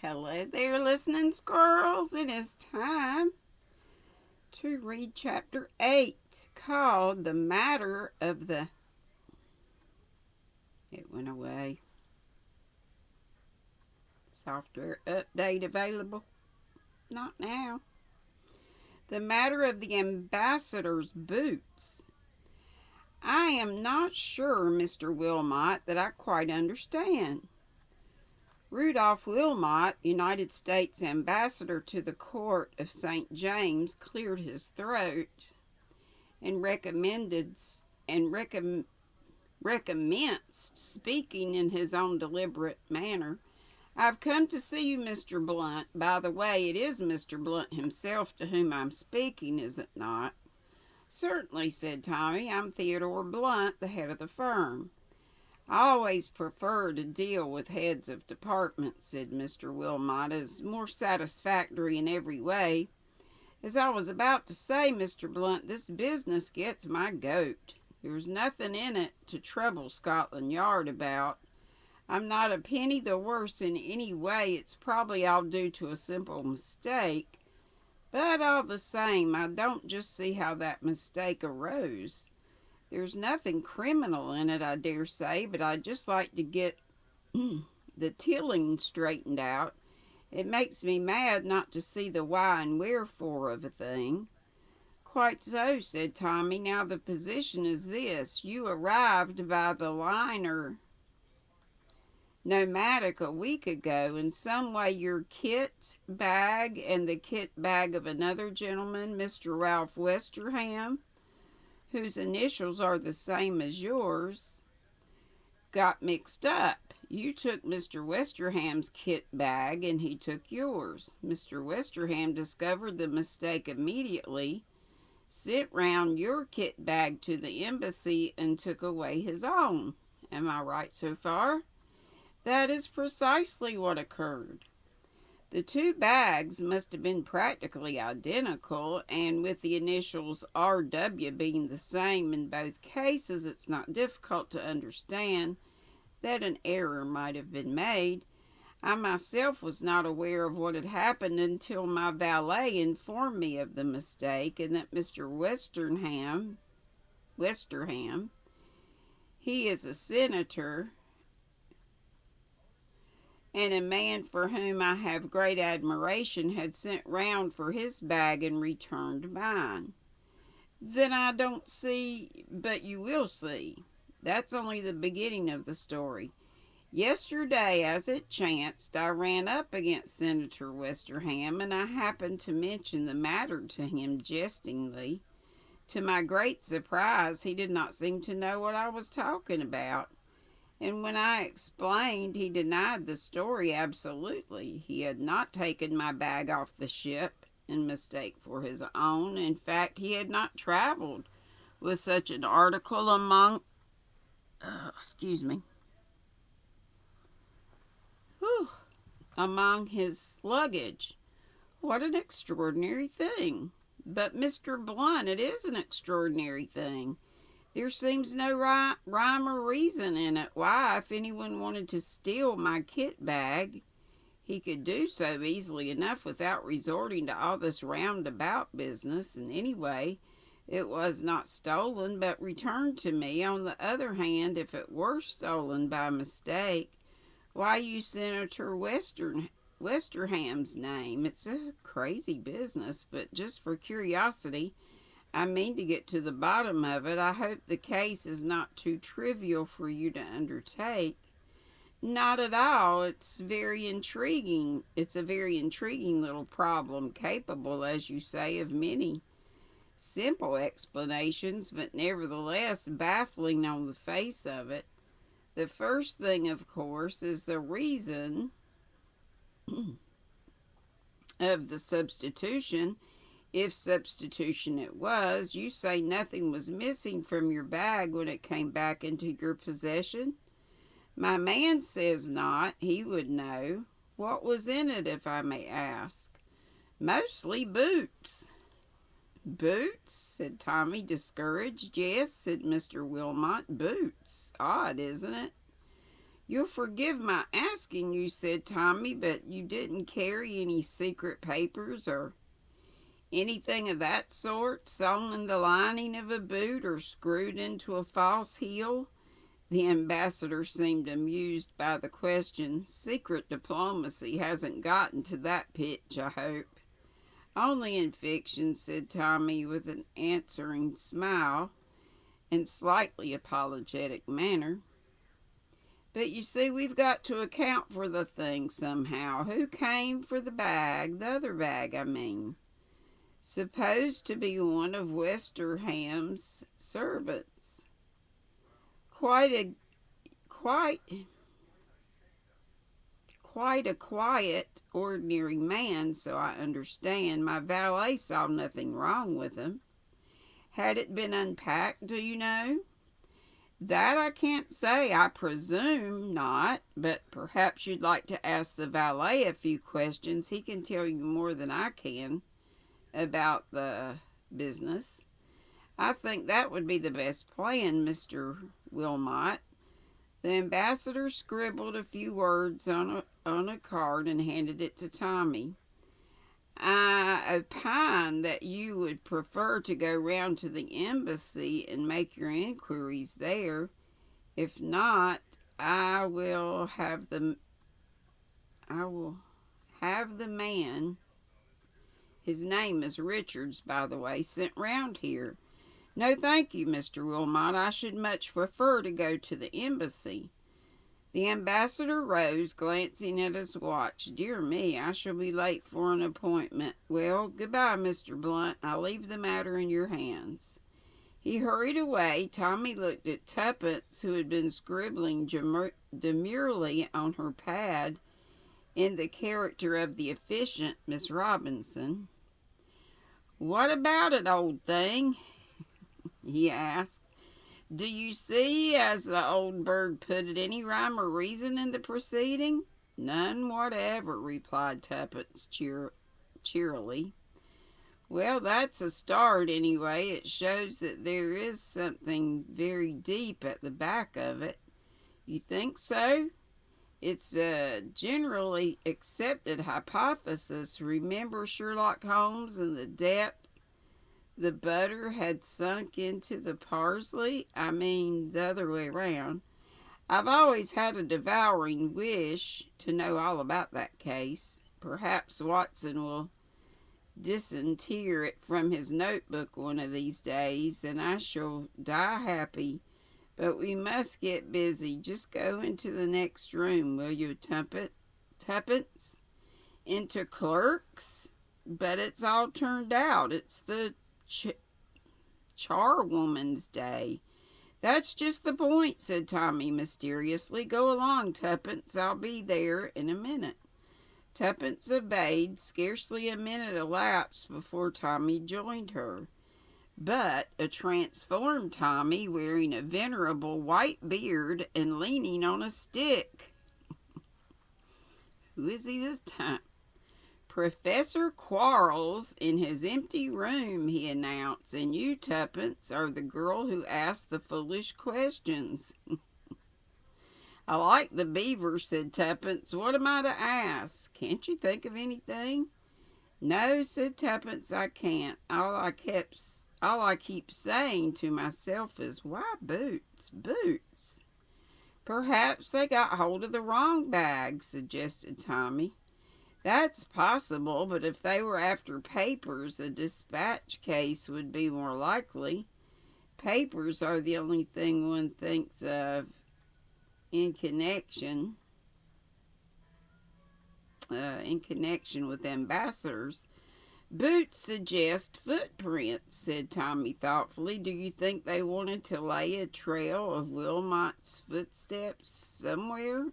Well, hello there, listening squirrels. It is time to read chapter 8 called The Matter of the. It went away. Software update available? Not now. The Matter of the Ambassador's Boots. I am not sure, Mr. Wilmot, that I quite understand. Rudolph Wilmot, United States Ambassador to the Court of St. James, cleared his throat and recommenced speaking in his own deliberate manner. I've come to see you, Mr. Blunt. By the way, it is Mr. Blunt himself to whom I'm speaking, is it not? Certainly, said Tommy. I'm Theodore Blunt, the head of the firm. I always prefer to deal with heads of departments, said Mr. Wilmot, as more satisfactory in every way. As I was about to say, Mr. Blunt, this business gets my goat. There's nothing in it to trouble Scotland Yard about. I'm not a penny the worse in any way. It's probably all due to a simple mistake. But all the same, I don't just see how that mistake arose. There's nothing criminal in it, I dare say, but I'd just like to get the tilling straightened out. It makes me mad not to see the why and wherefore of a thing. Quite so, said Tommy. Now the position is this. You arrived by the liner Nomadic a week ago. In some way your kit bag and the kit bag of another gentleman, Mr. Ralph Westerham, whose initials are the same as yours, got mixed up. You took Mr. Westerham's kit bag and he took yours. Mr. Westerham discovered the mistake immediately, sent round your kit bag to the embassy and took away his own. Am I right so far? That is precisely what occurred. The two bags must have been practically identical, and with the initials R.W. being the same in both cases, it's not difficult to understand that an error might have been made. I myself was not aware of what had happened until my valet informed me of the mistake, and that Mr. Westerham, he is a senator, and a man for whom I have great admiration, had sent round for his bag and returned mine. Then I don't see, but you will see. That's only the beginning of the story. Yesterday, as it chanced, I ran up against Senator Westerham, and I happened to mention the matter to him jestingly. To my great surprise, he did not seem to know what I was talking about. And when I explained, he denied the story absolutely. He had not taken my bag off the ship in mistake for his own. In fact, he had not traveled with such an article among his luggage. What an extraordinary thing. But, Mr. Blunt, it is an extraordinary thing. There seems no rhyme or reason in it why, if anyone wanted to steal my kit bag, he could do so easily enough without resorting to all this roundabout business. And anyway, it was not stolen, but returned to me. On the other hand, if it were stolen by mistake, why use Senator Westerham's name? It's a crazy business, but just for curiosity, I mean to get to the bottom of it. I hope the case is not too trivial for you to undertake. Not at all. It's very intriguing. It's a very intriguing little problem, capable, as you say, of many simple explanations, but nevertheless baffling on the face of it. The first thing, of course, is the reason of the substitution. If substitution it was, you say nothing was missing from your bag when it came back into your possession. My man says not. He would know. What was in it, if I may ask? Mostly boots. Boots? Said Tommy, discouraged. Yes, said Mr. Wilmot, boots. Odd, isn't it? You'll forgive my asking you, said Tommy, but you didn't carry any secret papers or anything of that sort sewn in the lining of a boot or screwed into a false heel? The ambassador seemed amused by the question. Secret diplomacy hasn't gotten to that pitch, I hope. Only in fiction, said Tommy with an answering smile and slightly apologetic manner. But you see, we've got to account for the thing somehow. Who came for the bag, the other bag, I mean? Supposed to be one of Westerham's servants. Quite a quiet, ordinary man, so I understand. My valet saw nothing wrong with him. Had it been unpacked, do you know? That I can't say. I presume not, but perhaps you'd like to ask the valet a few questions. He can tell you more than I can about the business. I think that would be the best plan, Mr. Wilmot. The ambassador scribbled a few words on a card and handed it to Tommy. I opine that you would prefer to go round to the embassy and make your inquiries there. If not, I will have the man, his name is Richards, by the way, sent round here. No, thank you, Mr. Wilmot. I should much prefer to go to the embassy. The ambassador rose, glancing at his watch. Dear me, I shall be late for an appointment. Well, goodbye, Mr. Blunt. I leave the matter in your hands. He hurried away. Tommy looked at Tuppence, who had been scribbling demurely on her pad in the character of the efficient Miss Robinson. What about it, old thing? He asked. Do you see, as the old bird put it, any rhyme or reason in the proceeding? None whatever, replied Tuppence cheerily. Well, that's a start anyway. It shows that there is something very deep at the back of it. You think so? It's a generally accepted hypothesis. Remember Sherlock Holmes and the depth the butter had sunk into the parsley? I mean, the other way around. I've always had a devouring wish to know all about that case. Perhaps Watson will disinter it from his notebook one of these days, and I shall die happy. But we must get busy. Just go into the next room, will you, Tuppence? Into clerks? But it's all turned out. It's the charwoman's day. That's just the point, said Tommy mysteriously. Go along, Tuppence. I'll be there in a minute. Tuppence obeyed. Scarcely a minute elapsed before Tommy joined her. But a transformed Tommy, wearing a venerable white beard and leaning on a stick. Who is he this time? Professor Quarles in his empty room, he announced, and you, Tuppence, are the girl who asked the foolish questions. I like the beaver, said Tuppence. What am I to ask? Can't you think of anything? No, said Tuppence, I can't. All I keep saying to myself is, why boots? Boots. Perhaps they got hold of the wrong bag, suggested Tommy. That's possible, but if they were after papers, a dispatch case would be more likely. Papers are the only thing one thinks of in connection with ambassadors. Boots suggest footprints, said Tommy thoughtfully. Do you think they wanted to lay a trail of Wilmot's footsteps somewhere?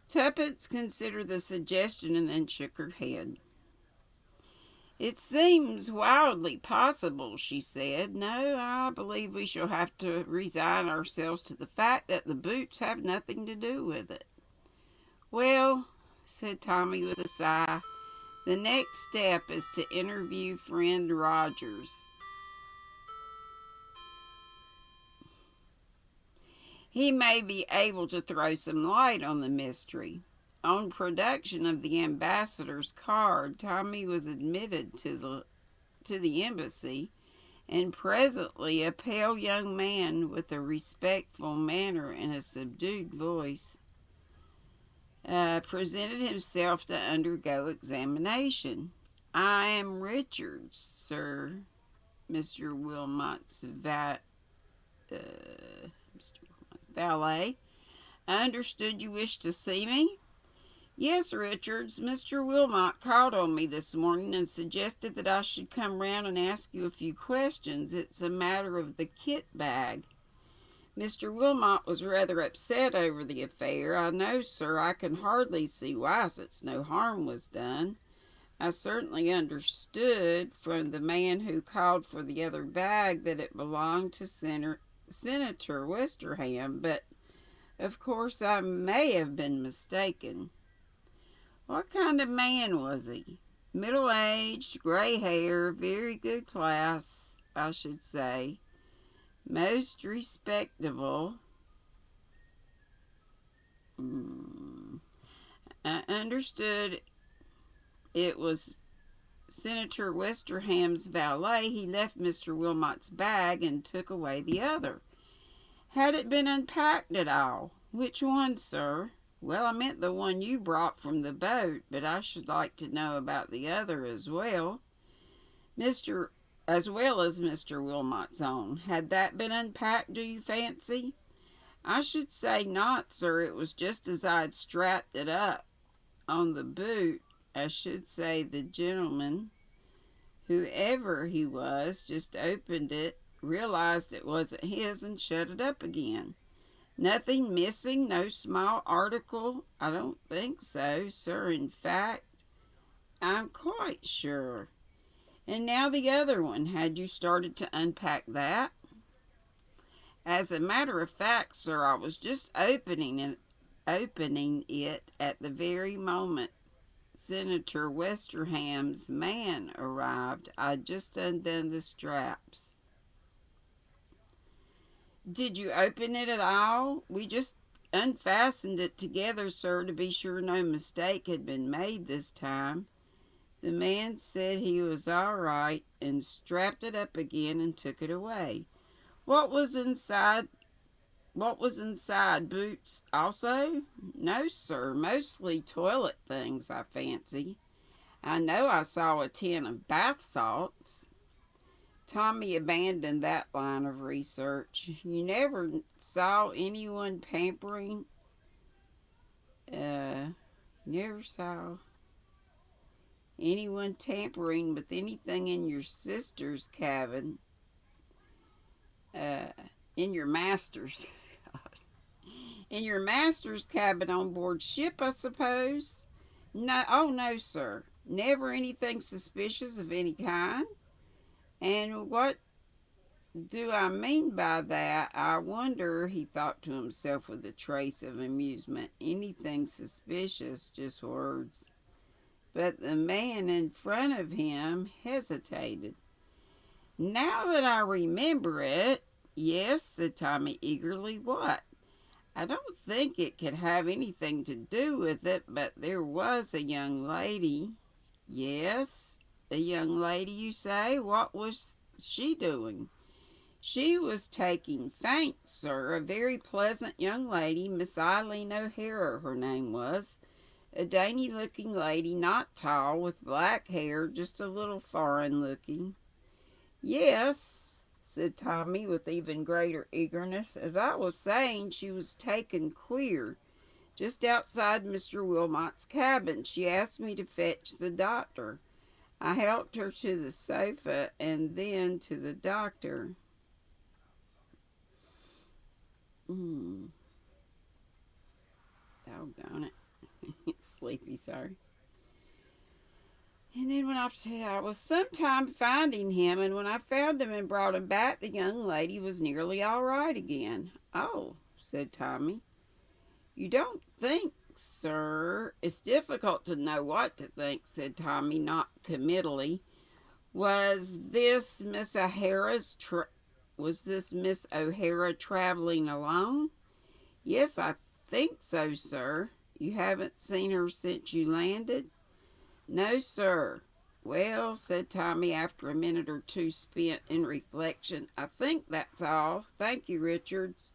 Tuppence considered the suggestion and then shook her head. It seems wildly possible, she said. No, I believe we shall have to resign ourselves to the fact that the boots have nothing to do with it. Well, said Tommy with a sigh, the next step is to interview friend Rogers. He may be able to throw some light on the mystery. On production of the ambassador's card, Tommy was admitted to the embassy, and presently a pale young man with a respectful manner and a subdued voice presented himself to undergo examination. "I am Richards, sir, Mr. Wilmot's valet. I understood you wished to see me?" "Yes, Richards. Mr. Wilmot called on me this morning and suggested that I should come round and ask you a few questions. It's a matter of the kit bag." Mr. Wilmot was rather upset over the affair. "I know, sir. I can hardly see why, since no harm was done. I certainly understood from the man who called for the other bag that it belonged to Senator Westerham, but of course I may have been mistaken." "What kind of man was he?" "Middle-aged, gray hair, very good class, I should say. Most respectable. I understood it was Senator Westerham's valet. He left Mr. Wilmot's bag and took away the other." "Had it been unpacked at all?" "Which one, sir?" "Well, I meant the one you brought from the boat, but I should like to know about the other as well." As well as Mr. Wilmot's own. Had that been unpacked, do you fancy?" "I should say not, sir. It was just as I had strapped it up on the boot. I should say the gentleman, whoever he was, just opened it, realized it wasn't his, and shut it up again." "Nothing missing? No small article?" "I don't think so, sir. In fact, I'm quite sure." "And now the other one. Had you started to unpack that?" "As a matter of fact, sir, I was just opening it at the very moment Senator Westerham's man arrived. I'd just undone the straps." "Did you open it at all?" "We just unfastened it together, sir, to be sure no mistake had been made this time." The man said he was all right and strapped it up again and took it away. What was inside? Boots also?" "No, sir. Mostly toilet things, I fancy. I know I saw a tin of bath salts." Tommy abandoned that line of research. "You never saw anyone tampering with anything in your sister's cabin, in your master's in your master's cabin on board ship, I suppose?" "No, oh no, sir. Never anything suspicious of any kind." "And what do I mean by that? I wonder," he thought to himself with a trace of amusement. "Anything suspicious, just words." But the man in front of him hesitated. "Now that I remember it—" "Yes," said Tommy eagerly. "What?" "I don't think it could have anything to do with it, but there was a young lady." "Yes, a young lady, you say? What was she doing?" "She was taking faint, sir. A very pleasant young lady, Miss Eileen O'Hara, her name was. A dainty-looking lady, not tall, with black hair, just a little foreign-looking." "Yes," said Tommy with even greater eagerness. "As I was saying, she was taken queer. Just outside Mr. Wilmot's cabin, she asked me to fetch the doctor. I helped her to the sofa and then to the doctor." Doggone it. It's sleepy, sorry. "And then I was some time finding him, and when I found him and brought him back, the young lady was nearly all right again." "Oh," said Tommy. "You don't think, sir—" "It's difficult to know what to think," said Tommy, not committally. Was this Miss O'Hara traveling alone?" Yes, I think so, sir. You haven't seen her since you landed? No, sir. Well, said Tommy after a minute or two spent in reflection, I think that's all. Thank you, Richards.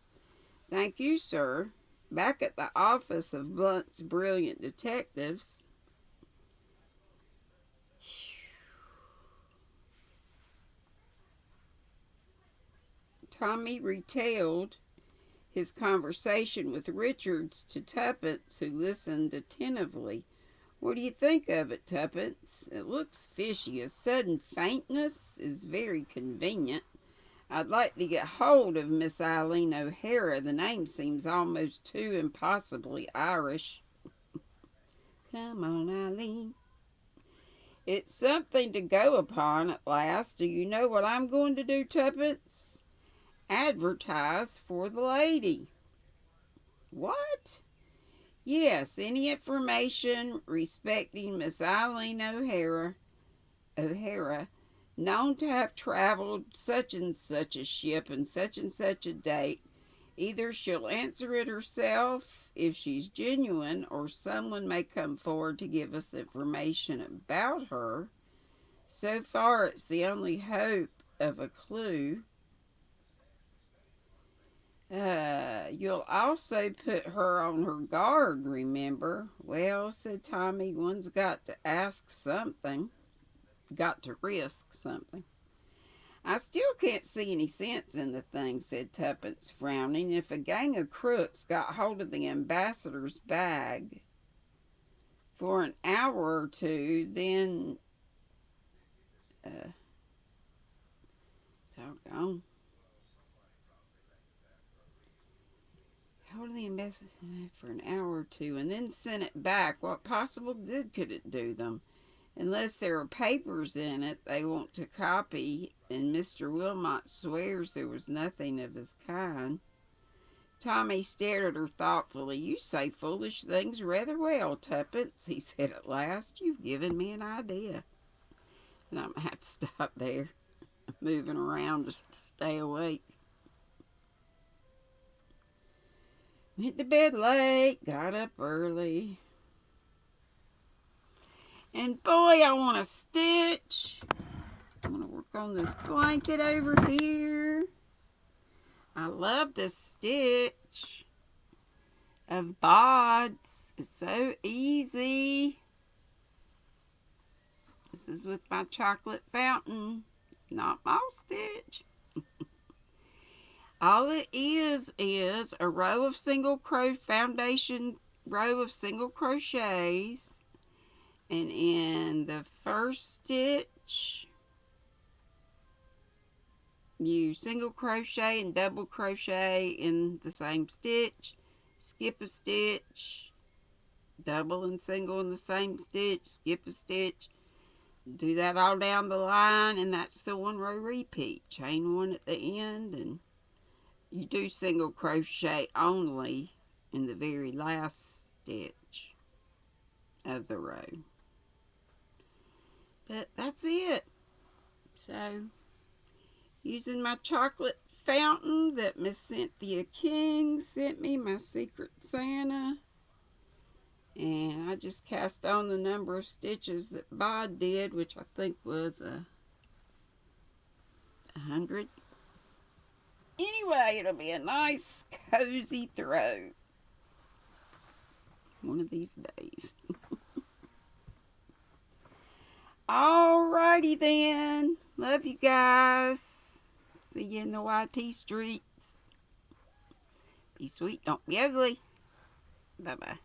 Thank you, sir. Back at the office of Blunt's brilliant detectives. Tommy retailed his conversation with Richards to Tuppence, who listened attentively. What do you think of it, Tuppence? It looks fishy. A sudden faintness is very convenient. I'd like to get hold of Miss Eileen O'Hara. The name seems almost too impossibly Irish. Come on, Eileen. It's something to go upon at last. Do you know what I'm going to do, Tuppence? Advertise for the lady. What? Yes, any information respecting Miss Eileen O'Hara, known to have traveled such and such a ship and such a date. Either she'll answer it herself if she's genuine, or someone may come forward to give us information about her. So far, it's the only hope of a clue. You'll also put her on her guard, remember? Well, said Tommy, one's got to ask something. Got to risk something. I still can't see any sense in the thing, said Tuppence, frowning. If a gang of crooks got hold of the ambassador's bag for an hour or two, then... doggone. Hold of the ambassador's bag for an hour or two and then sent it back. What possible good could it do them? Unless there are papers in it they want to copy, and Mr. Wilmot swears there was nothing of his kind. Tommy stared at her thoughtfully. You say foolish things rather well, Tuppence, he said at last. You've given me an idea. And I'm going to have to stop there. I'm moving around to stay awake. Went to bed late, got up early. And boy, I want to stitch. I'm going to work on this blanket over here. I love this stitch of bods. It's so easy. This is with my chocolate fountain. It's not moss stitch. All it is a row of single crochets. And in the first stitch, you single crochet and double crochet in the same stitch, skip a stitch, double and single in the same stitch, skip a stitch. Do that all down the line, and that's the one row repeat. Chain one at the end, and you do single crochet only in the very last stitch of the row. But that's it. So, using my chocolate fountain that Miss Cynthia King sent me, my Secret Santa. And I just cast on the number of stitches that Bod did, which I think was 100. Anyway, it'll be a nice, cozy throw one of these days. Alrighty then. Love you guys. See you in the YT streets. Be sweet, don't be ugly. Bye-bye.